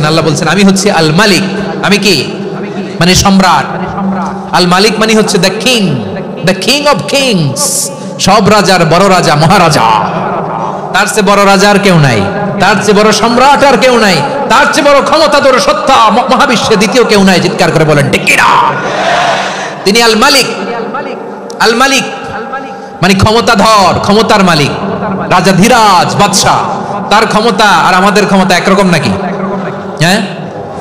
আল্লাহ বলছেন আমি হচ্ছি আল মালিক। আমি কি মানে সম্রাট। আল মালিক মানে হচ্ছে দ্য কিং অফ কিংস, সব রাজার বড় রাজা, মহারাজা। তার চেয়ে বড় রাজা আর কেউ নাই, তার চেয়ে বড় সম্রাট আর কেউ নাই, তার চেয়ে বড় ক্ষমতাধর সত্তা মহাবিশ্বে দ্বিতীয় কেউ নাই। চিৎকার করে বলেন ঠিক কিনা? তিনি আল মালিক। আল মালিক মানে ক্ষমতাধর, ক্ষমতার মালিক, রাজা ধীরাজ বাদশাহ। তার ক্ষমতা আর আমাদের ক্ষমতা একরকম নাকি? হ্যাঁ,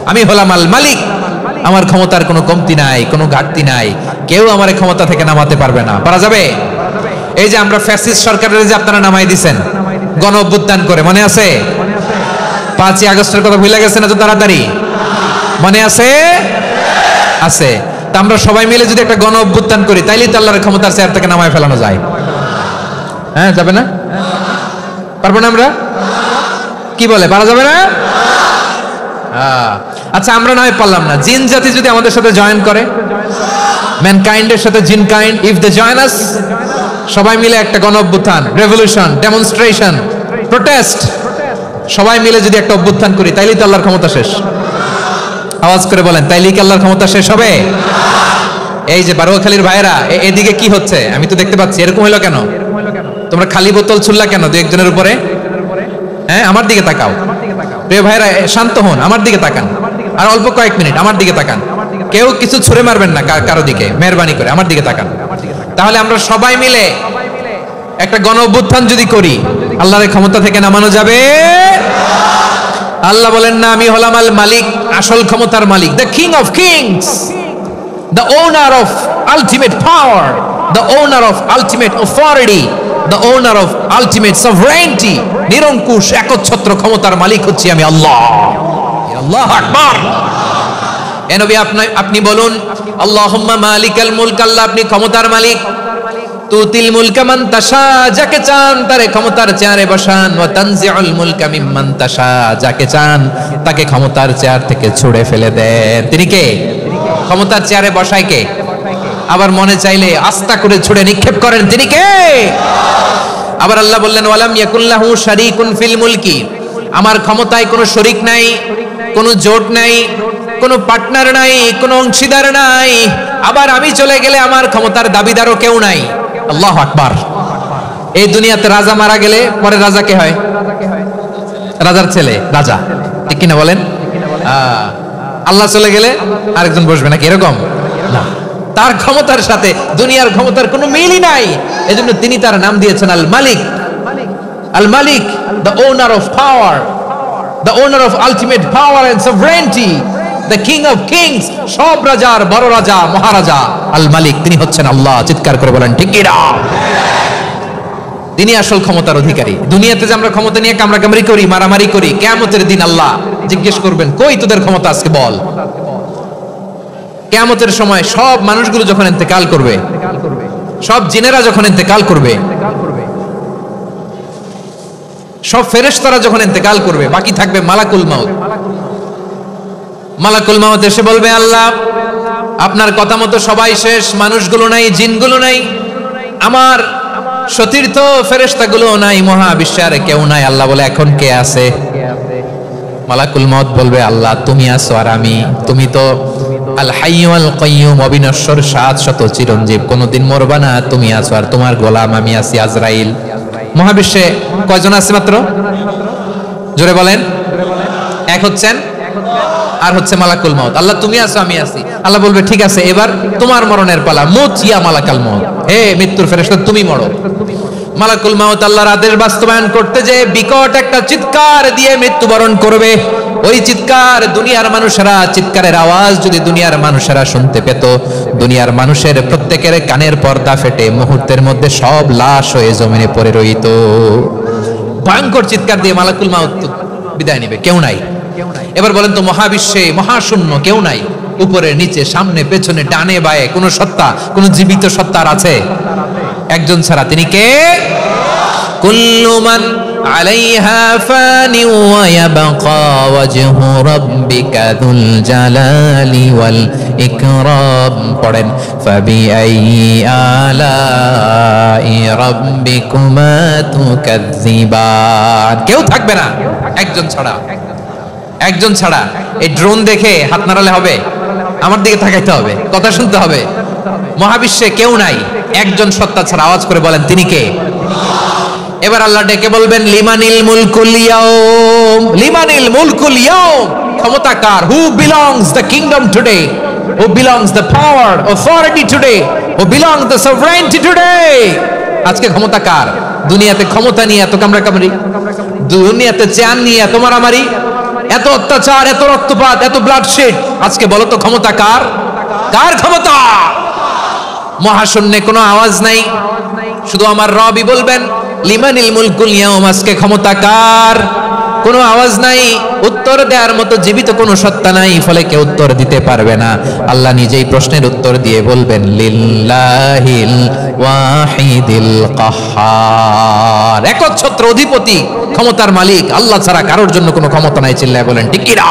আমি হলাম আল মালিক, আমার ক্ষমতার কোনো কমতি নাই, কোনো ঘাটতি নাই, কেউ আমার ক্ষমতা থেকে নামাতে পারবে না। পারা যাবে? এই যে আমরা ফ্যাসিস্ট সরকারের যে আপনারা নামাই দিছেন গণ অভ্যুত্থান করে, মনে আছে? 5ই আগস্টের কথা ভুলে গেছেন এত তাড়াতাড়ি? মনে আছে? আছে। তা আমরা সবাই মিলে যদি একটা গণ অভ্যুত্থান করি, তাইলেই তো আল্লাহর ক্ষমতার চেয়ার থেকে নামায় ফেলানো যায়। হ্যাঁ, যাবে না? পারবো না আমরা? কি বলে, পারা যাবে না? আচ্ছা, আমরা নয় পারলাম না, জিন জাতি যদি আমাদের সাথে জয়েন করে, ম্যানকাইন্ডের সাথে gene kind, if they join us, সবাই মিলে একটা গণ অভ্যুত্থান, রেভলিউশন, ডেমনস্ট্রেশন, প্রোটেস্ট, সবাই মিলে যদি একটা অভ্যুত্থান করি, তাইলেই তো আল্লাহর ক্ষমতা শেষ। আওয়াজ করে বলেন, তাইলেই কি আল্লাহর ক্ষমতা শেষ হবে? এই যে বারোয়াখালীর ভাইয়েরা, এদিকে কি হচ্ছে আমি তো দেখতে পাচ্ছি, এরকম হলো কেন? তোমরা খালি বোতল ছুড়লা কেন দু একজনের উপরে? হ্যাঁ, আমার দিকে তাকাও। প্রিয় ভাইরা, শান্ত হন, আমার দিকে তাকান, আর অল্প কয়েক মিনিট আমার দিকে তাকান। কেউ কিছু ছুঁড়ে মারবেন না কারো দিকে, মেহরবানি করে আমার দিকে তাকান। তাহলে আমরা সবাই মিলে একটা গণ অভ্যুত্থান যদি করি, আল্লাহর ক্ষমতা থেকে নামানো যাবে? আল্লাহ বলেন না, আমি হলাম আল মালিক, আসল ক্ষমতার মালিক, the king of kings, the owner of ultimate power, the owner of ultimate authority, the owner of ultimate sovereignty. নিরঙ্কুশ একচ্ছত্র ক্ষমতার মালিক হচ্ছি আমি আল্লাহ। আল্লাহু আকবার। এ নবী, আপনি বলুন, আল্লাহুম্মা মালিকাল মুলক, আল্লাহ আপনি ক্ষমতার মালিক। তুতিল মুলকা মান তাশা, যাকে চান তারে ক্ষমতার চেয়ারে বসান। ওয়া তানজিউল মুলকা মিম্মান তাশা, যাকে চান তাকে ক্ষমতার চেয়ার থেকে ছুঁড়ে ফেলে দেন। তিনি কে? ক্ষমতার চেয়ারে বসায় কে? আবার মনে চাইলে আস্তা করে ছুঁড়ে নিক্ষেপ করেন, তিনি কে? আবার আল্লাহ বললেন, ওয়ালাম ইয়াকুল্লাহু শারীকুন ফিল মুলকি, আমার ক্ষমতায় কোনো শরীক নাই, কোনো জোট নাই, কোনো পার্টনার নাই, কোনো অংশীদার নাই। আবার আমি চলে গেলে আমার ক্ষমতার দাবিদারও কেউ নাই। আল্লাহু আকবার। এই দুনিয়াতে রাজা মারা গেলে পরে রাজা কে হয়? রাজার ছেলে রাজা, ঠিক কিনা বলেন? আল্লাহ চলে গেলে আরেকজন বসবে নাকি? এরকম না, তার ক্ষমতার সাথে দুনিয়ার ক্ষমতার কোনো মিলই নাই। এজন্য তিনি তার নাম দিয়েছেন আল মালিক। আল মালিক, the owner of power, the owner of ultimate power and sovereignty, the king of kings, সব রাজার বড় রাজা, মহারাজা আল মালিক, তিনি হচ্ছেন আল্লাহ। চিৎকার করে বলেন ঠিক কিনা? তিনি আসল ক্ষমতার অধিকারী। দুনিয়াতে যে আমরা ক্ষমতা নিয়ে কামড়াকামড়ি করি, মারামারি করি, কিয়ামতের দিন আল্লাহ জিজ্ঞেস করবেন, কই তোদের ক্ষমতা আজকে বল। কিয়ামতের সময় সব মানুষগুলো যখন ইন্তেকাল করবে, সব জিনেরা যখন ইন্তেকাল করবে, সব ফেরেশতারা যখন ইন্তেকাল করবে, বাকি থাকবে মালাকুল মাউত। মালাকুল মাউত এসে বলবে, আল্লাহ আপনার কথা মতো সবাই শেষ, মানুষগুলো নাই, জিনগুলো নাই, আমার সতীর্থ ফেরেশতাগুলো নাই, মহাবিশ্বে আর কেউ নাই। আল্লাহ বলে, এখন কে আছে? মালাকুল মাউত বলবে, আল্লাহ তুমি আছো আর আমি। তুমি তো আল হাইয়্যু আল কাইয়্যুম, অবিনশ্বর, শাশ্বত, চিরঞ্জীব, কোনদিন মরবা না, তুমি আছো, আর তোমার গোলাম আমি আছি আজরাইল। মহাবিশ্বে কয়জন আছে মাত্র? জোরে বলেন। এক হচ্ছেন আর হচ্ছে মালাকুল মাউত। আল্লাহ তুমি আছো আমি আছি। আল্লাহ বলবে, ঠিক আছে, এবার তোমার মরণের পালা, মুত ইয়া মালাকাল মাউত, হে মৃত্যুর ফেরেশতা তুমি মরো। মালাকুল মাউত আল্লাহর আদেশ বাস্তবায়ন করতে যে বিকট একটা চিৎকার দিয়ে মৃত্যুবরণ করবে। ওই চিৎকার দুনিয়ার মানুষেরা, চিৎকারের আওয়াজ যদি দুনিয়ার মানুষেরা শুনতে পেত, দুনিয়ার মানুষের প্রত্যেকের কানের পর্দা ফেটে মুহূর্তের মধ্যে সব লাশ হয়ে জমিনে পড়ে রইত। ভয়ঙ্কর চিৎকার দিয়ে মালাকুল মাউত বিদায় নেবে, কেউ নাই। এবার বলেন তো, মহাবিশ্বে মহাশূন্য, কেউ নাই, উপরে নিচে সামনে পেছনে ডানে বায়ে কোন সত্তা, কোন জীবিত সত্তার আছে? একজন ছাড়া, তিনি কে? কুল্লু মান আলাইহা ফানি ওয়া ইয়াবকা ওয়াজহু রাব্বিকা যুল জালালি ওয়াল ইকরাম। পড়েন, ফাবিআইয়ি আলাই রাব্বিকুমা তুকাযযিবান। কেউ থাকবে না একজন ছাড়া, একজন ছাড়া। এই ড্রোন দেখে হাত নাড়ালে হবে? আমার দিকে তাকাইতে হবে, কথা শুনতে হবে। মহাবিশ্বে কেউ নাই, একজন সত্তা ছাড়া। আওয়াজ করে বলেন তিনি কে? এবার আল্লাহ ডেকে বলবেন লিমানিল মুলকুল ইয়াউম, লিমানিল মুলকুল ইয়াউম, ক্ষমতা কার? Who belongs the kingdom today, who belongs the power authority today, who belongs the sovereignty today. আজকে ক্ষমতা কার? দুনিয়াতে ক্ষমতা নিয়ে এত কামড়াকামড়ি, দুনিয়াতে চেয়ার নিয়ে এত মারামারি, এত অত্যাচার, এত রক্তপাত, এত ব্লাডশেড। আজকে বলো তো ক্ষমতা কার? কার ক্ষমতা? মহাশূন্যে কোনো আওয়াজ নাই, শুধু আমার রবই বলবেন লিমানিল মুলকুল ইয়াউম, আজকে ক্ষমতা কার? কোনো আওয়াজ নাই, উত্তর দেওয়ার মতো জীবিত কোনো সত্তা নাই, ফলে কেউ উত্তর দিতে পারবে না। আল্লাহ নিজেই প্রশ্নের উত্তর দিয়ে বলবেন লিল্লাহিল ওয়াহিদিল কাহ্হার, একচ্ছত্র অধিপতি, ক্ষমতার মালিক আল্লাহ ছাড়া কারোর জন্য কোনো ক্ষমতা নাই। চিল্লায় বলেন ঠিক কিনা?